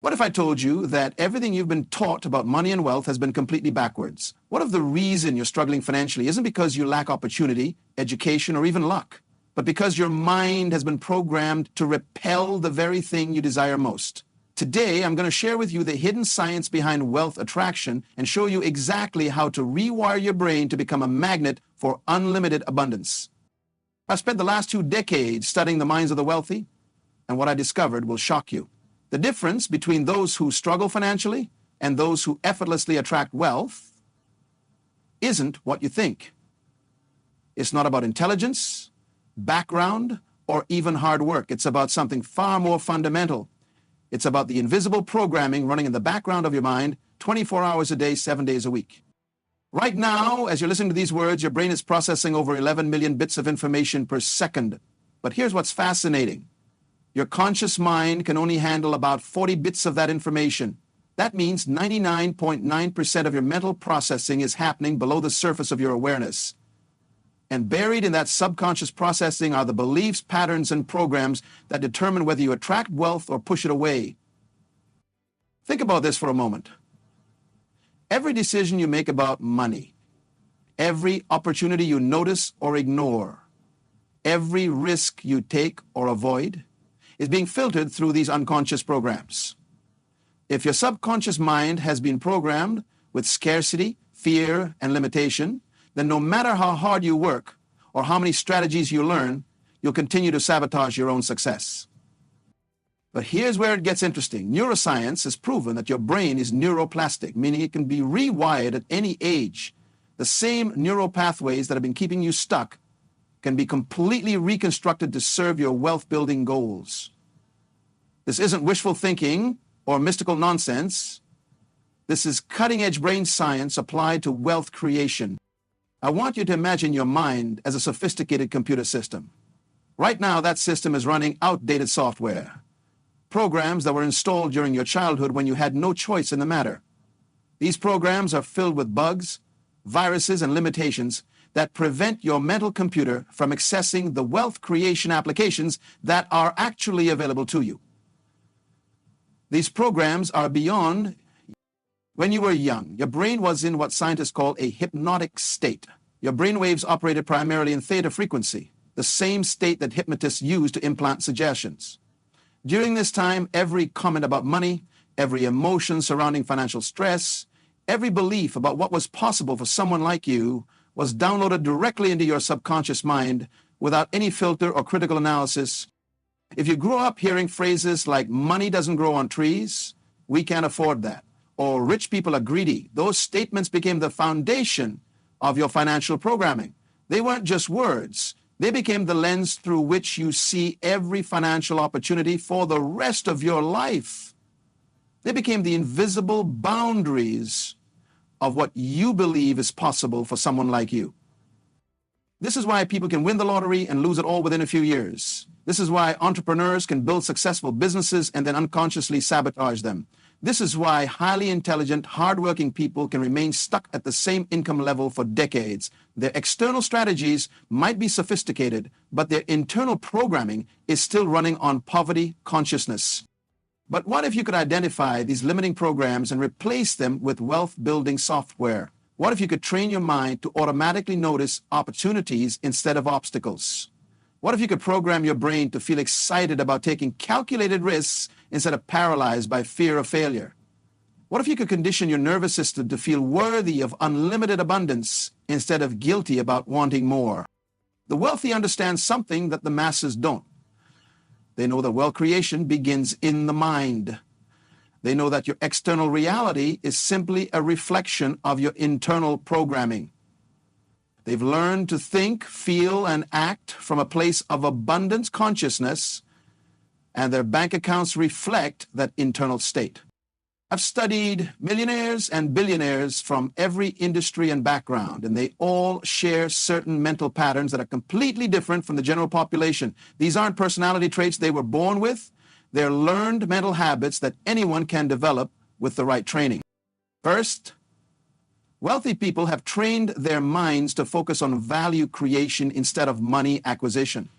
What if I told you that everything you've been taught about money and wealth has been completely backwards? What if the reason you're struggling financially isn't because you lack opportunity, education, or even luck, but because your mind has been programmed to repel the very thing you desire most? Today, I'm going to share with you the hidden science behind wealth attraction and show you exactly how to rewire your brain to become a magnet for unlimited abundance. I've spent the last 2 decades studying the minds of the wealthy, and what I discovered will shock you. The difference between those who struggle financially and those who effortlessly attract wealth isn't what you think. It's not about intelligence, background, or even hard work. It's about something far more fundamental. It's about the invisible programming running in the background of your mind 24 hours a day, 7 days a week. Right now, as you're listening to these words, your brain is processing over 11 million bits of information per second. But here's what's fascinating. Your conscious mind can only handle about 40 bits of that information. That means 99.9% of your mental processing is happening below the surface of your awareness. And buried in that subconscious processing are the beliefs, patterns, and programs that determine whether you attract wealth or push it away. Think about this for a moment. Every decision you make about money, every opportunity you notice or ignore, every risk you take or avoid, is being filtered through these unconscious programs. If your subconscious mind has been programmed with scarcity, fear, and limitation, then no matter how hard you work or how many strategies you learn, you'll continue to sabotage your own success. But here's where it gets interesting. Neuroscience has proven that your brain is neuroplastic, meaning it can be rewired at any age. The same neural pathways that have been keeping you stuck can be completely reconstructed to serve your wealth-building goals. This isn't wishful thinking or mystical nonsense. This is cutting-edge brain science applied to wealth creation. I want you to imagine your mind as a sophisticated computer system. Right now, that system is running outdated software, programs that were installed during your childhood when you had no choice in the matter. These programs are filled with bugs, viruses, and limitations that prevent your mental computer from accessing the wealth creation applications that are actually available to you. These programs are beyond. When you were young, your brain was in what scientists call a hypnotic state. Your brain waves operated primarily in theta frequency, the same state that hypnotists use to implant suggestions. During this time, every comment about money, every emotion surrounding financial stress, every belief about what was possible for someone like you was downloaded directly into your subconscious mind without any filter or critical analysis. If you grew up hearing phrases like money doesn't grow on trees, we can't afford that, or rich people are greedy, those statements became the foundation of your financial programming. They weren't just words. They became the lens through which you see every financial opportunity for the rest of your life. They became the invisible boundaries of what you believe is possible for someone like you. This is why people can win the lottery and lose it all within a few years. This is why entrepreneurs can build successful businesses and then unconsciously sabotage them. This is why highly intelligent, hardworking people can remain stuck at the same income level for decades. Their external strategies might be sophisticated, but their internal programming is still running on poverty consciousness. But what if you could identify these limiting programs and replace them with wealth-building software? What if you could train your mind to automatically notice opportunities instead of obstacles? What if you could program your brain to feel excited about taking calculated risks instead of paralyzed by fear of failure? What if you could condition your nervous system to feel worthy of unlimited abundance instead of guilty about wanting more? The wealthy understand something that the masses don't. They know that wealth creation begins in the mind. They know that your external reality is simply a reflection of your internal programming. They've learned to think, feel, and act from a place of abundance consciousness, and their bank accounts reflect that internal state. I've studied millionaires and billionaires from every industry and background, and they all share certain mental patterns that are completely different from the general population. These aren't personality traits they were born with. They're learned mental habits that anyone can develop with the right training. First, wealthy people have trained their minds to focus on value creation instead of money acquisition.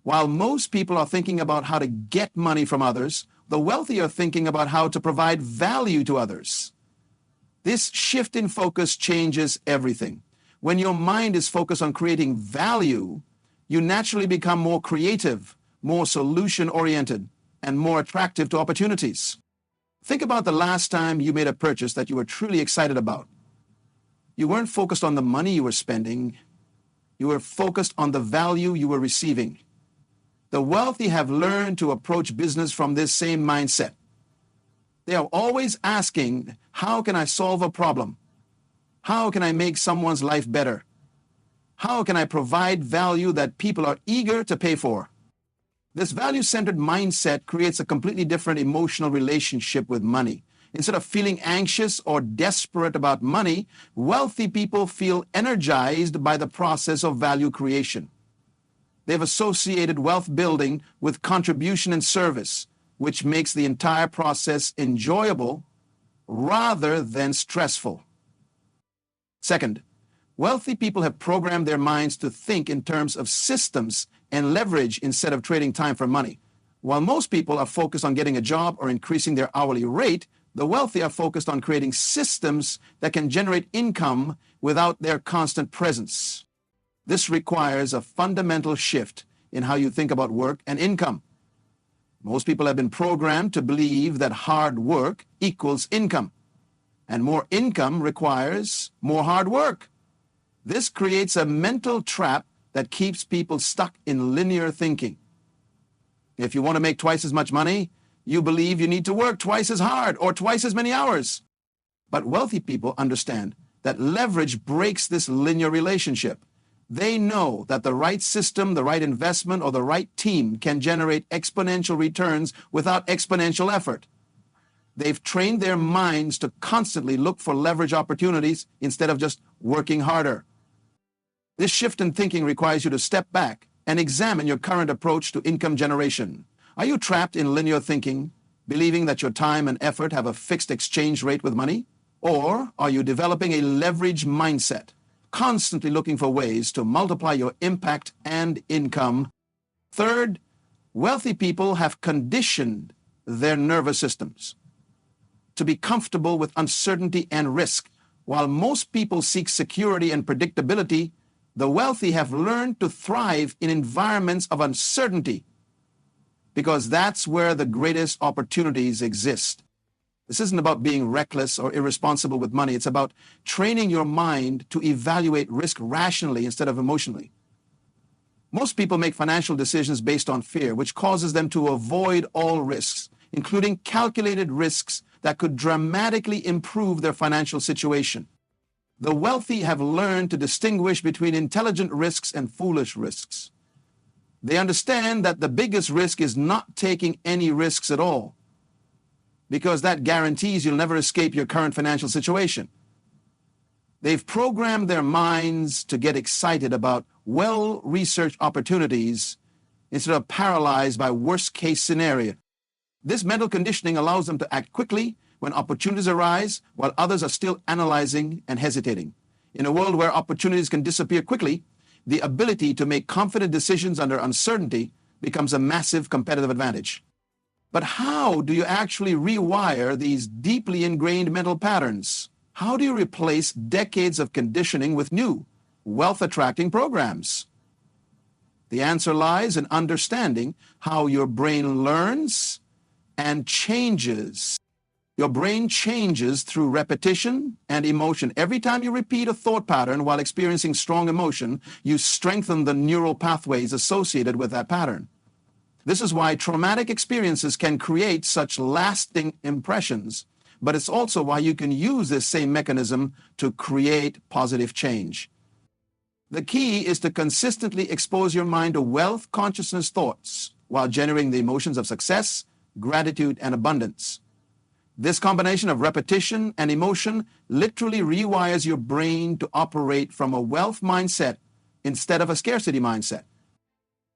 While most people are thinking about how to get money from others, The wealthy are thinking about how to provide value to others. This shift in focus changes everything. When your mind is focused on creating value, you naturally become more creative, more solution-oriented, and more attractive to opportunities. Think about the last time you made a purchase that you were truly excited about. You weren't focused on the money you were spending. You were focused on the value you were receiving. The wealthy have learned to approach business from this same mindset. They are always asking, how can I solve a problem? How can I make someone's life better? How can I provide value that people are eager to pay for? This value-centered mindset creates a completely different emotional relationship with money. Instead of feeling anxious or desperate about money, wealthy people feel energized by the process of value creation. They've associated wealth building with contribution and service, which makes the entire process enjoyable rather than stressful. Second, wealthy people have programmed their minds to think in terms of systems and leverage instead of trading time for money. While most people are focused on getting a job or increasing their hourly rate, the wealthy are focused on creating systems that can generate income without their constant presence. This requires a fundamental shift in how you think about work and income. Most people have been programmed to believe that hard work equals income, and more income requires more hard work. This creates a mental trap that keeps people stuck in linear thinking. If you want to make twice as much money, you believe you need to work twice as hard or twice as many hours. But wealthy people understand that leverage breaks this linear relationship. They know that the right system, the right investment, or the right team can generate exponential returns without exponential effort. They've trained their minds to constantly look for leverage opportunities instead of just working harder. This shift in thinking requires you to step back and examine your current approach to income generation. Are you trapped in linear thinking, believing that your time and effort have a fixed exchange rate with money? Or are you developing a leverage mindset, constantly looking for ways to multiply your impact and income? Third, wealthy people have conditioned their nervous systems to be comfortable with uncertainty and risk. While most people seek security and predictability, the wealthy have learned to thrive in environments of uncertainty because that's where the greatest opportunities exist. This isn't about being reckless or irresponsible with money. It's about training your mind to evaluate risk rationally instead of emotionally. Most people make financial decisions based on fear, which causes them to avoid all risks, including calculated risks that could dramatically improve their financial situation. The wealthy have learned to distinguish between intelligent risks and foolish risks. They understand that the biggest risk is not taking any risks at all, because that guarantees you'll never escape your current financial situation. They've programmed their minds to get excited about well-researched opportunities instead of paralyzed by worst-case scenario. This mental conditioning allows them to act quickly when opportunities arise, while others are still analyzing and hesitating. In a world where opportunities can disappear quickly, the ability to make confident decisions under uncertainty becomes a massive competitive advantage. But how do you actually rewire these deeply ingrained mental patterns? How do you replace decades of conditioning with new, wealth-attracting programs? The answer lies in understanding how your brain learns and changes. Your brain changes through repetition and emotion. Every time you repeat a thought pattern while experiencing strong emotion, you strengthen the neural pathways associated with that pattern. This is why traumatic experiences can create such lasting impressions, but it's also why you can use this same mechanism to create positive change. The key is to consistently expose your mind to wealth consciousness thoughts while generating the emotions of success, gratitude, and abundance. This combination of repetition and emotion literally rewires your brain to operate from a wealth mindset instead of a scarcity mindset.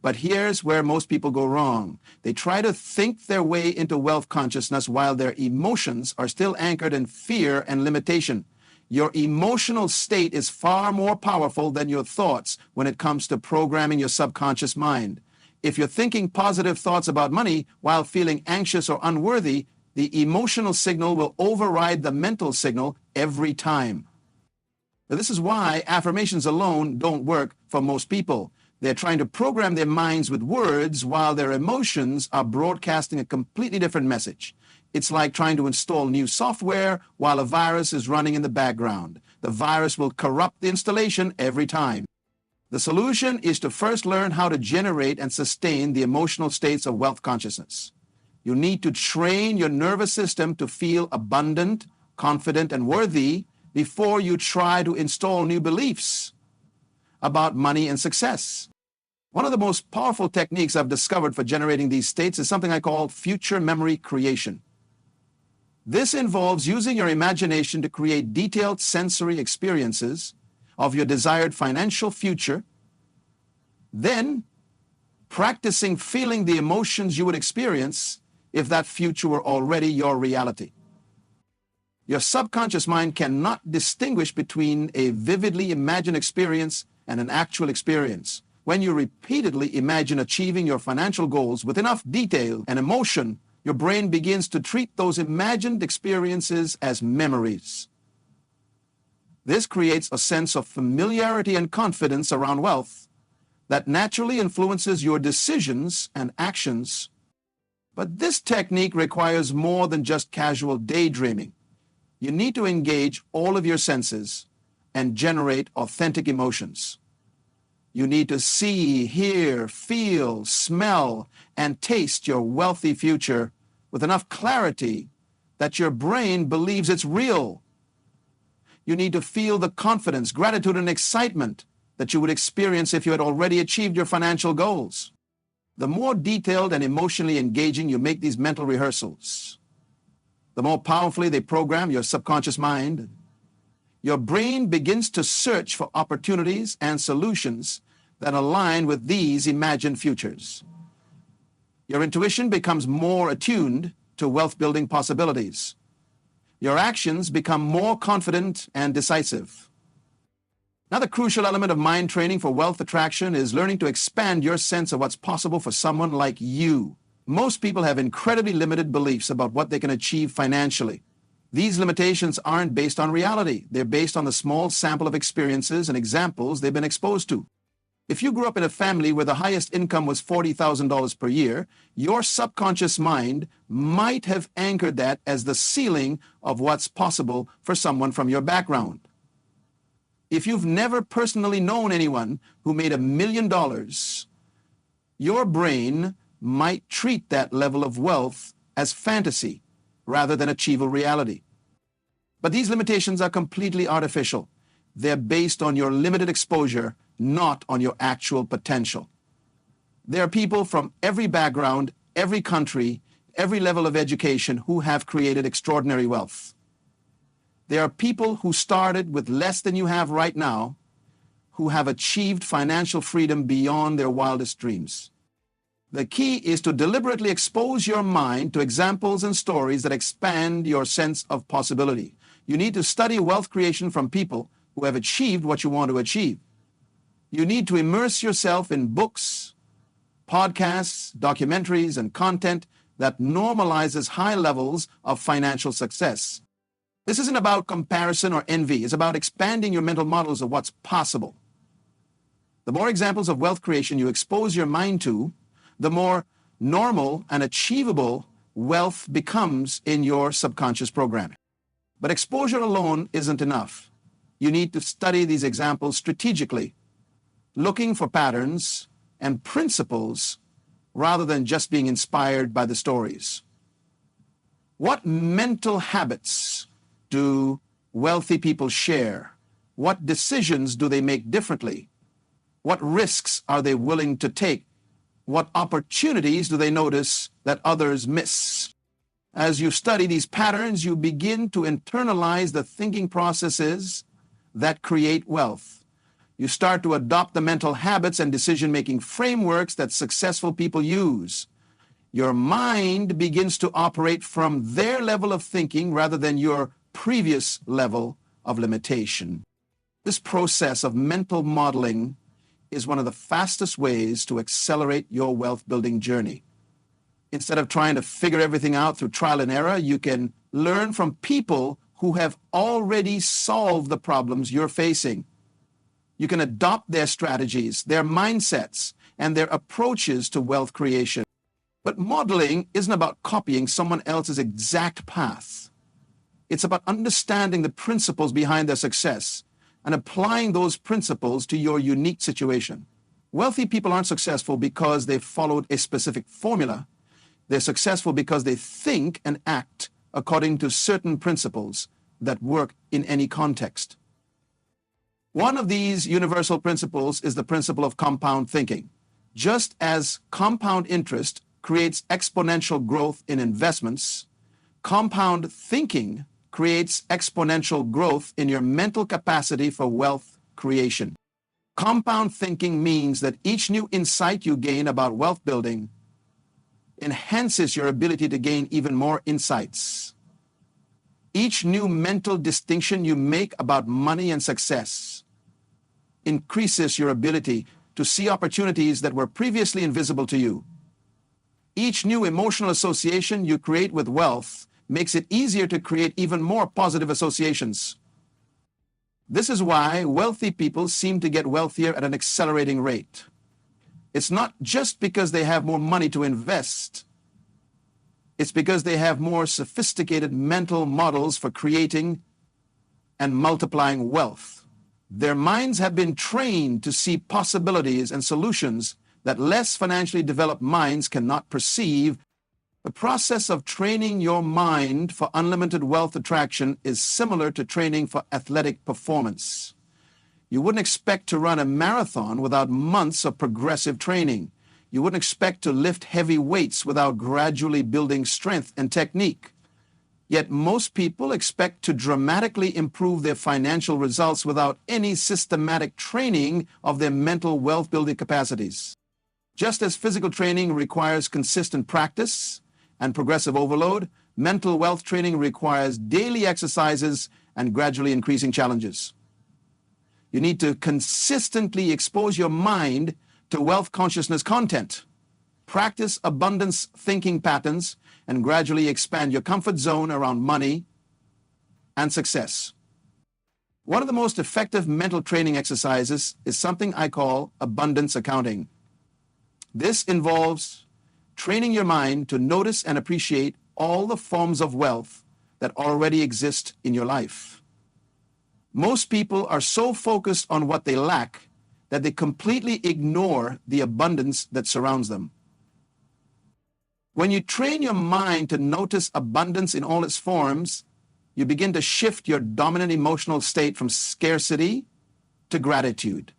But here's where most people go wrong. They try to think their way into wealth consciousness while their emotions are still anchored in fear and limitation. Your emotional state is far more powerful than your thoughts when it comes to programming your subconscious mind. If you're thinking positive thoughts about money while feeling anxious or unworthy, the emotional signal will override the mental signal every time. Now, this is why affirmations alone don't work for most people. They're trying to program their minds with words while their emotions are broadcasting a completely different message. It's like trying to install new software while a virus is running in the background. The virus will corrupt the installation every time. The solution is to first learn how to generate and sustain the emotional states of wealth consciousness. You need to train your nervous system to feel abundant, confident, and worthy before you try to install new beliefs about money and success. One of the most powerful techniques I've discovered for generating these states is something I call future memory creation. This involves using your imagination to create detailed sensory experiences of your desired financial future, then practicing feeling the emotions you would experience if that future were already your reality. Your subconscious mind cannot distinguish between a vividly imagined experience and an actual experience. When you repeatedly imagine achieving your financial goals with enough detail and emotion, your brain begins to treat those imagined experiences as memories. This creates a sense of familiarity and confidence around wealth that naturally influences your decisions and actions. But this technique requires more than just casual daydreaming. You need to engage all of your senses and generate authentic emotions. You need to see, hear, feel, smell, and taste your wealthy future with enough clarity that your brain believes it's real. You need to feel the confidence, gratitude, and excitement that you would experience if you had already achieved your financial goals. The more detailed and emotionally engaging you make these mental rehearsals, the more powerfully they program your subconscious mind. Your brain begins to search for opportunities and solutions that align with these imagined futures. Your intuition becomes more attuned to wealth-building possibilities. Your actions become more confident and decisive. Another crucial element of mind training for wealth attraction is learning to expand your sense of what's possible for someone like you. Most people have incredibly limited beliefs about what they can achieve financially. These limitations aren't based on reality. They're based on the small sample of experiences and examples they've been exposed to. If you grew up in a family where the highest income was $40,000 per year, your subconscious mind might have anchored that as the ceiling of what's possible for someone from your background. If you've never personally known anyone who made $1 million, your brain might treat that level of wealth as fantasy rather than achievable reality. But these limitations are completely artificial. They're based on your limited exposure, not on your actual potential. There are people from every background, every country, every level of education who have created extraordinary wealth. There are people who started with less than you have right now, who have achieved financial freedom beyond their wildest dreams. The key is to deliberately expose your mind to examples and stories that expand your sense of possibility. You need to study wealth creation from people who have achieved what you want to achieve. You need to immerse yourself in books, podcasts, documentaries, and content that normalizes high levels of financial success. This isn't about comparison or envy. It's about expanding your mental models of what's possible. The more examples of wealth creation you expose your mind to, the more normal and achievable wealth becomes in your subconscious programming. But exposure alone isn't enough. You need to study these examples strategically, looking for patterns and principles rather than just being inspired by the stories. What mental habits do wealthy people share? What decisions do they make differently? What risks are they willing to take? What opportunities do they notice that others miss? As you study these patterns, you begin to internalize the thinking processes that create wealth. You start to adopt the mental habits and decision-making frameworks that successful people use. Your mind begins to operate from their level of thinking rather than your previous level of limitation. This process of mental modeling is one of the fastest ways to accelerate your wealth building journey. Instead of trying to figure everything out through trial and error, you can learn from people who have already solved the problems you're facing. You can adopt their strategies, their mindsets, and their approaches to wealth creation. But modeling isn't about copying someone else's exact path. It's about understanding the principles behind their success and applying those principles to your unique situation. Wealthy people aren't successful because they've followed a specific formula. They're successful because they think and act according to certain principles that work in any context. One of these universal principles is the principle of compound thinking. Just as compound interest creates exponential growth in investments, compound thinking creates exponential growth in your mental capacity for wealth creation. Compound thinking means that each new insight you gain about wealth building enhances your ability to gain even more insights. Each new mental distinction you make about money and success increases your ability to see opportunities that were previously invisible to you. Each new emotional association you create with wealth makes it easier to create even more positive associations. This is why wealthy people seem to get wealthier at an accelerating rate. It's not just because they have more money to invest. It's because they have more sophisticated mental models for creating and multiplying wealth. Their minds have been trained to see possibilities and solutions that less financially developed minds cannot perceive. The process of training your mind for unlimited wealth attraction is similar to training for athletic performance. You wouldn't expect to run a marathon without months of progressive training. You wouldn't expect to lift heavy weights without gradually building strength and technique. Yet most people expect to dramatically improve their financial results without any systematic training of their mental wealth-building capacities. Just as physical training requires consistent practice and progressive overload, mental wealth training requires daily exercises and gradually increasing challenges. You need to consistently expose your mind to wealth consciousness content. Practice abundance thinking patterns and gradually expand your comfort zone around money and success. One of the most effective mental training exercises is something I call abundance accounting. This involves training your mind to notice and appreciate all the forms of wealth that already exist in your life. Most people are so focused on what they lack that they completely ignore the abundance that surrounds them. When you train your mind to notice abundance in all its forms, you begin to shift your dominant emotional state from scarcity to gratitude.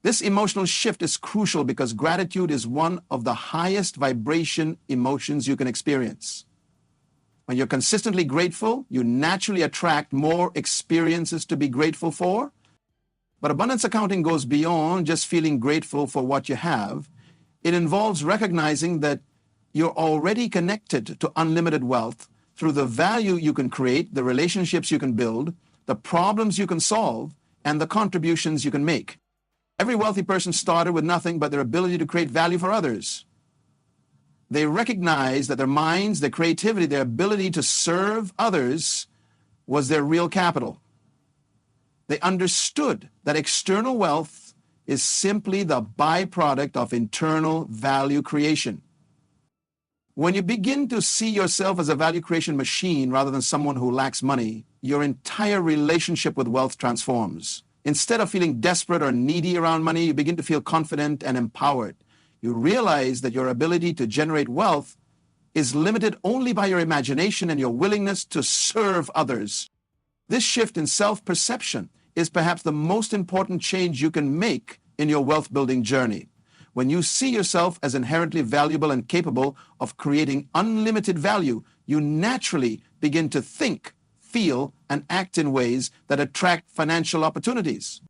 This emotional shift is crucial because gratitude is one of the highest vibration emotions you can experience. When you're consistently grateful, you naturally attract more experiences to be grateful for. But abundance accounting goes beyond just feeling grateful for what you have. It involves recognizing that you're already connected to unlimited wealth through the value you can create, the relationships you can build, the problems you can solve, and the contributions you can make. Every wealthy person started with nothing but their ability to create value for others. They recognize that their minds, their creativity, their ability to serve others was their real capital. They understood that external wealth is simply the byproduct of internal value creation. When you begin to see yourself as a value creation machine rather than someone who lacks money, your entire relationship with wealth transforms. Instead of feeling desperate or needy around money, you begin to feel confident and empowered. You realize that your ability to generate wealth is limited only by your imagination and your willingness to serve others. This shift in self-perception is perhaps the most important change you can make in your wealth-building journey. When you see yourself as inherently valuable and capable of creating unlimited value, you naturally begin to think, feel, and act in ways that attract financial opportunities.